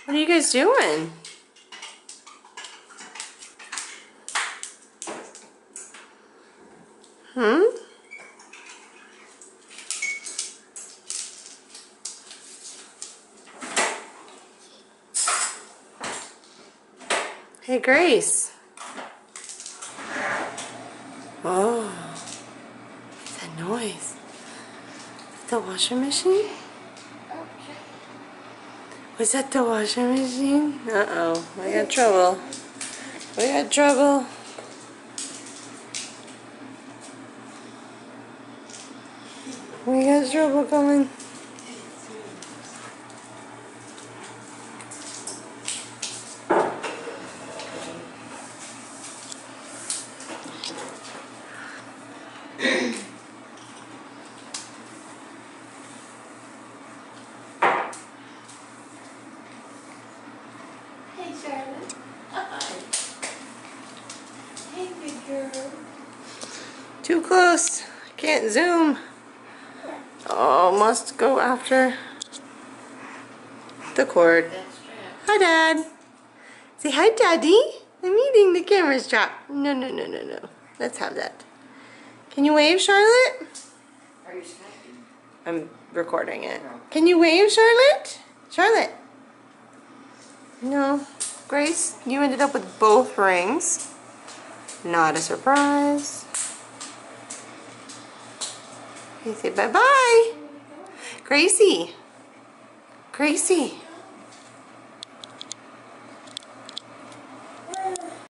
What are you guys doing? Hmm? Hey, Grace. Oh, what's that noise? Is that the washing machine? Was that the washing machine? Uh-oh, we got trouble. We got trouble. We got trouble coming. Hey, Charlotte. Hi. Hey, big girl. Too close. Can't zoom. Oh, must go after the cord. That's right. Hi, Dad. Say hi, Daddy. I'm eating. The camera's dropped. No, no, no, no, no. Let's have that. Can you wave, Charlotte? Are you Skyping? I'm recording it. Can you wave, Charlotte? Charlotte. No. Grace, you ended up with both rings. Not a surprise. You say bye-bye. Gracie. Gracie.